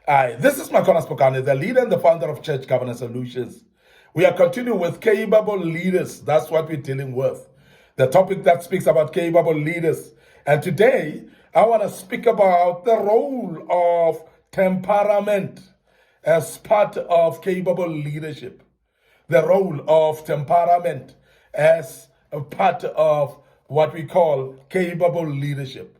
Hi, this is Micornus Phokane, the leader and the founder of Church Governance Solutions. We are continuing with capable leaders. That's what we're dealing with. The topic that speaks about capable leaders. And today, I want to speak about the role of temperament as part of capable leadership. The role of temperament as a part of what we call capable leadership.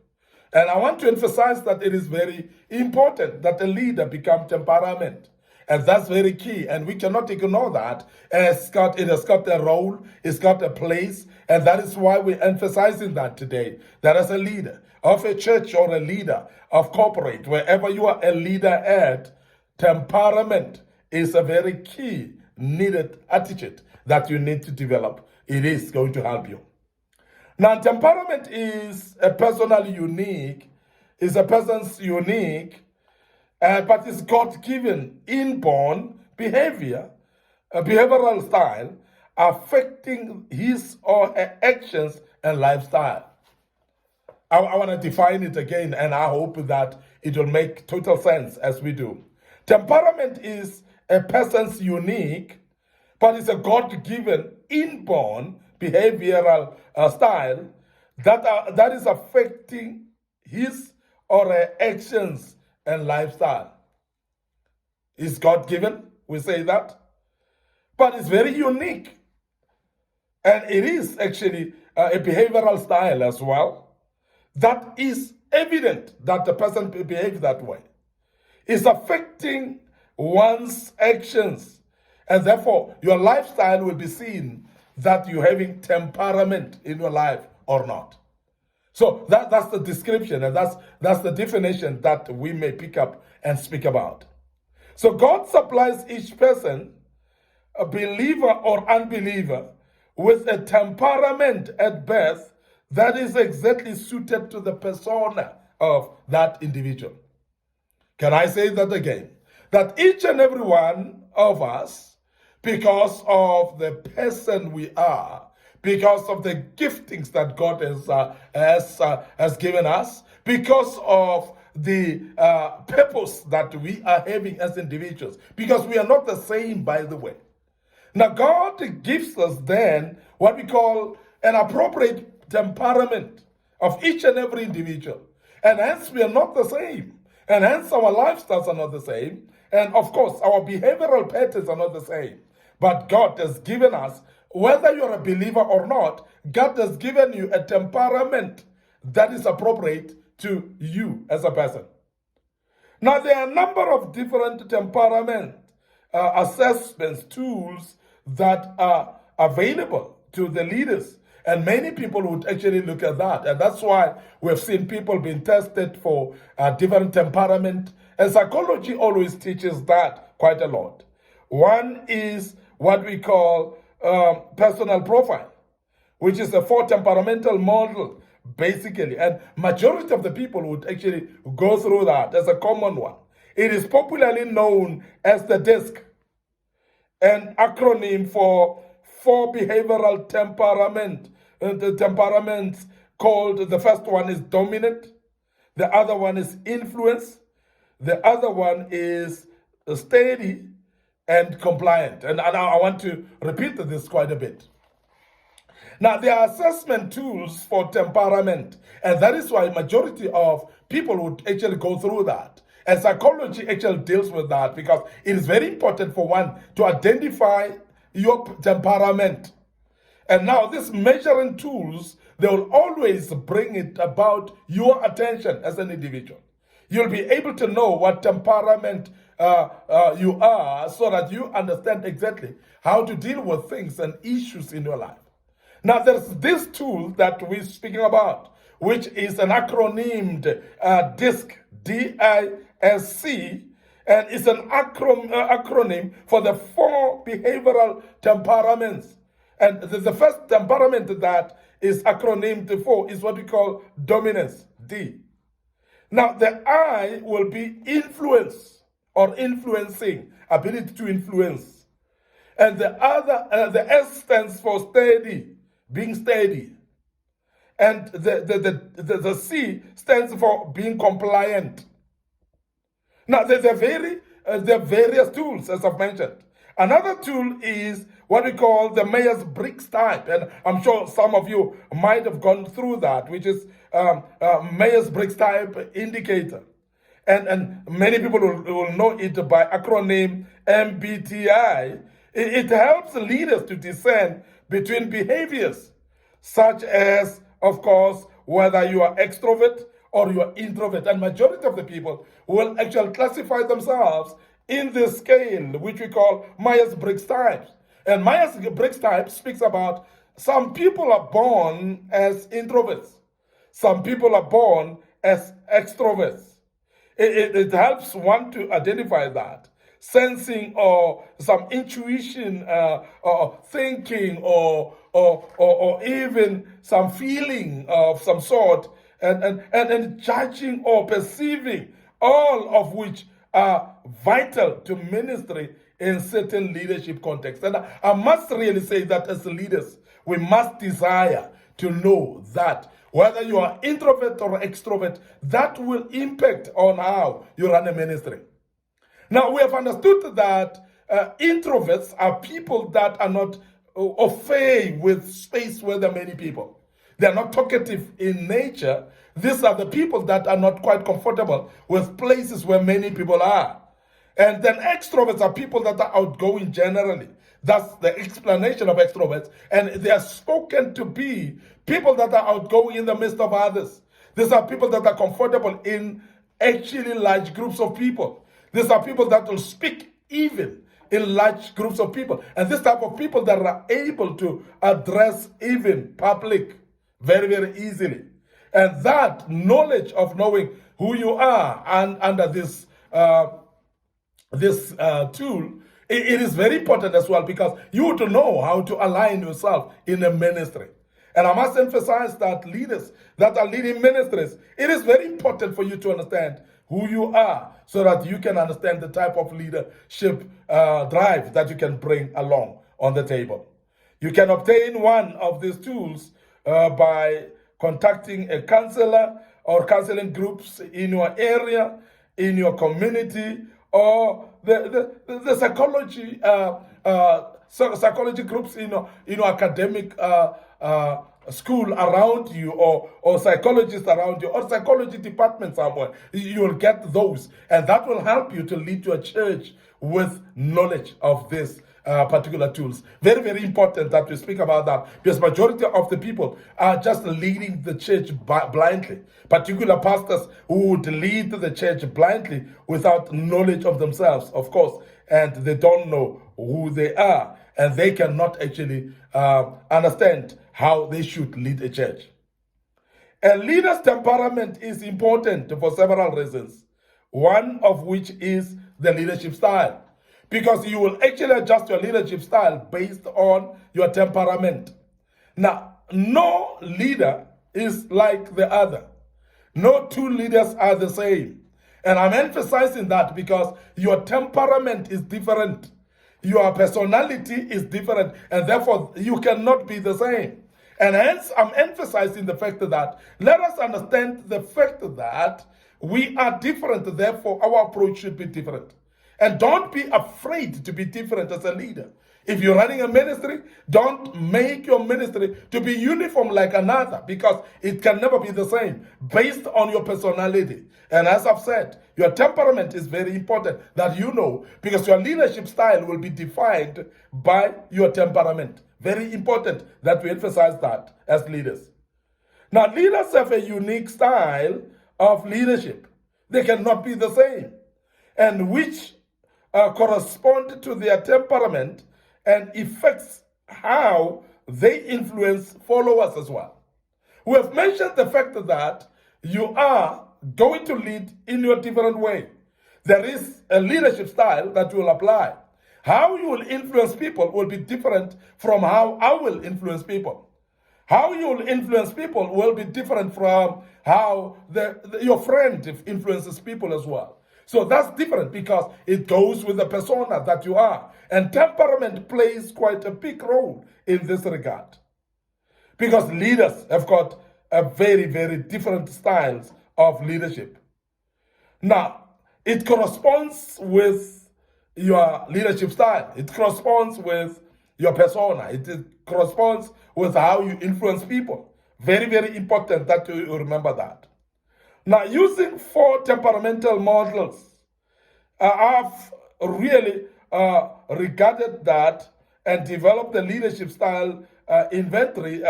And I want to emphasize that it is very important that a leader become temperament. And that's very key. And we cannot ignore that. It has got a role, it's got a place. And that is why we're emphasizing that today. That as a leader of a church or a leader of corporate, wherever you are a leader at, temperament is a very key needed attitude that you need to develop. It is going to help you. Now, temperament is a person's unique, but it's God-given, inborn behavior, a behavioral style affecting his or her actions and lifestyle. I want to define it again, and I hope that it will make total sense as we do. Temperament is a person's unique, but it's a God-given, inborn behavioral style that is affecting his or her actions and lifestyle. It's God-given, we say that, but it's very unique. And it is actually a behavioral style as well that is evident that the person behaves that way. It's affecting one's actions, and therefore your lifestyle will be seen that you're having temperament in your life or not. So that's the description, and that's the definition that we may pick up and speak about. So God supplies each person, a believer or unbeliever, with a temperament at birth that is exactly suited to the persona of that individual. Can I say that again? That each and every one of us, because of the person we are, because of the giftings that God has given us, because of the purpose that we are having as individuals, because we are not the same, by the way. Now, God gives us then what we call an appropriate temperament of each and every individual. And hence, we are not the same. And hence, our lifestyles are not the same. And of course, our behavioral patterns are not the same. But God has given us, whether you're a believer or not, God has given you a temperament that is appropriate to you as a person. Now, there are a number of different temperament assessments, tools that are available to the leaders. And many people would actually look at that. And that's why we've seen people being tested for different temperament. And psychology always teaches that quite a lot. One is what we call personal profile, which is a 4 temperamental model, basically. And majority of the people would actually go through that as a common one. It is popularly known as the DISC, an acronym for 4 behavioral temperament. The temperaments called, the first one is dominant, the other one is influence, the other one is steady, and compliant. And I want to repeat this quite a bit. Now, there are assessment tools for temperament, and that is why majority of people would actually go through that. And psychology actually deals with that because it is very important for one to identify your temperament. And now these measuring tools, they will always bring it about your attention as an individual. You'll be able to know what temperament you are so that you understand exactly how to deal with things and issues in your life. Now, there's this tool that we're speaking about, which is an acronymed DISC, D-I-S-C, and it's an acronym for the 4 behavioral temperaments. And the first temperament that is acronymed for is what we call dominance, D. Now, the I will be influence or influencing, ability to influence. And the S stands for steady, being steady. And the C stands for being compliant. Now, there are various tools, as I've mentioned. Another tool is what we call the Myers-Briggs type, and I'm sure some of you might have gone through that, which is Myers-Briggs type indicator. And many people will know it by acronym MBTI. It helps leaders to discern between behaviors, such as, of course, whether you are extrovert or you are introvert. And majority of the people will actually classify themselves in this scale, which we call Myers-Briggs types. And Myers-Briggs type speaks about some people are born as introverts. Some people are born as extroverts. It helps one to identify that, sensing or some intuition or thinking or even some feeling of some sort, and judging or perceiving, all of which are vital to ministry in certain leadership contexts. And I must really say that as leaders, we must desire to know that whether you are introvert or extrovert, that will impact on how you run a ministry. Now, we have understood that introverts are people that are not au fait with space where there are many people. They are not talkative in nature. These are the people that are not quite comfortable with places where many people are. And then extroverts are people that are outgoing generally. That's the explanation of extroverts. And they are spoken to be people that are outgoing in the midst of others. These are people that are comfortable in actually large groups of people. These are people that will speak even in large groups of people. And this type of people that are able to address even public very, very easily. And that knowledge of knowing who you are and under this tool, it is very important as well, because you have to know how to align yourself in a ministry. And I must emphasize that leaders that are leading ministries, it is very important for you to understand who you are so that you can understand the type of leadership drive that you can bring along on the table. You can obtain one of these tools by contacting a counselor or counseling groups in your area, in your community, or the psychology groups in your academic school around you, or psychologists around you, or psychology department somewhere. You'll get those, and that will help you to lead your church with knowledge of this particular tools. Very, very important that we speak about that, because majority of the people are just leading the church blindly. Particular pastors who would lead the church blindly without knowledge of themselves, of course, and they don't know who they are, and they cannot actually understand how they should lead a church. A leader's temperament is important for several reasons, one of which is the leadership style, because you will actually adjust your leadership style based on your temperament. Now, no leader is like the other. No two leaders are the same. And I'm emphasizing that because your temperament is different. Your personality is different, and therefore you cannot be the same. And hence, I'm emphasizing the fact that let us understand the fact that we are different, therefore our approach should be different. And don't be afraid to be different as a leader. If you're running a ministry, don't make your ministry to be uniform like another, because it can never be the same based on your personality. And as I've said, your temperament is very important that you know, because your leadership style will be defined by your temperament. Very important that we emphasize that as leaders. Now, leaders have a unique style of leadership. They cannot be the same, and which correspond to their temperament and affects how they influence followers as well. We have mentioned the fact that you are going to lead in your different way. There is a leadership style that you will apply. How you will influence people will be different from how I will influence people. How you will influence people will be different from how your friend influences people as well. So that's different because it goes with the persona that you are. And temperament plays quite a big role in this regard. Because leaders have got a very, very different styles of leadership. Now, it corresponds with your leadership style. It corresponds with your persona. It corresponds with how you influence people. Very, very important that you remember that. Now, using 4 temperamental models, I've really regarded that and developed the leadership style inventory,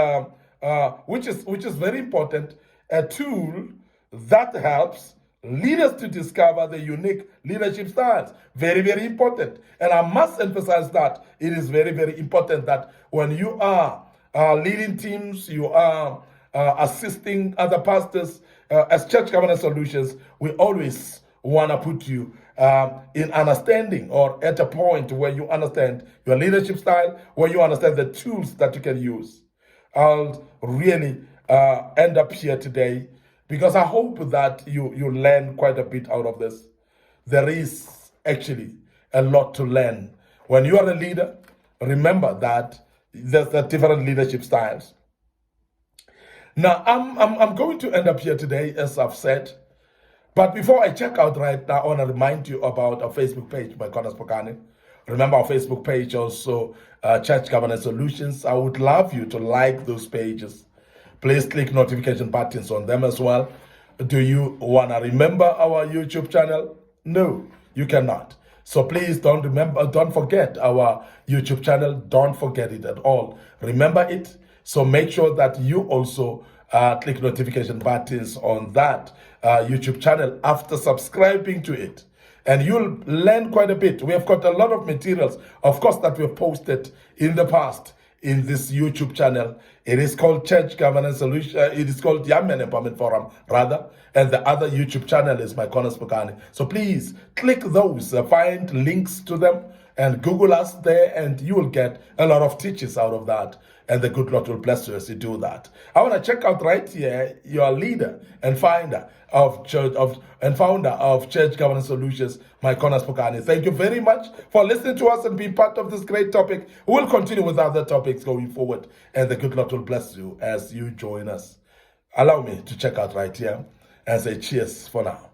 which is very important, a tool that helps leaders to discover the unique leadership styles. Very, very important. And I must emphasize that it is very, very important that when you are leading teams, you are assisting other pastors as church governance solutions, we always want to put you in understanding or at a point where you understand your leadership style, where you understand the tools that you can use. I'll really end up here today because I hope that you learn quite a bit out of this. There is actually a lot to learn. When you are a leader, remember that there's the different leadership styles. Now, I'm going to end up here today, as I've said. But before I check out right now, I want to remind you about our Facebook page, Micornus Phokane. Remember our Facebook page also, Church Governance Solutions. I would love you to like those pages. Please click notification buttons on them as well. Do you want to remember our YouTube channel? No, you cannot. So please don't forget our YouTube channel. Don't forget it at all. Remember it. So make sure that you also click notification buttons on that YouTube channel after subscribing to it. And you'll learn quite a bit. We have got a lot of materials, of course, that we've posted in the past in this YouTube channel. It is called Church Governance Solution. It is called Young Men Empowerment Forum, rather. And the other YouTube channel is Micornus Phokane. So please click those, find links to them, and Google us there, and you will get a lot of teachings out of that. And the good Lord will bless you as you do that. I want to check out right here your leader and founder of Church Governance Solutions, Micornus Phokane. Thank you very much for listening to us and being part of this great topic. We'll continue with other topics going forward, and the good Lord will bless you as you join us. Allow me to check out right here and say cheers for now.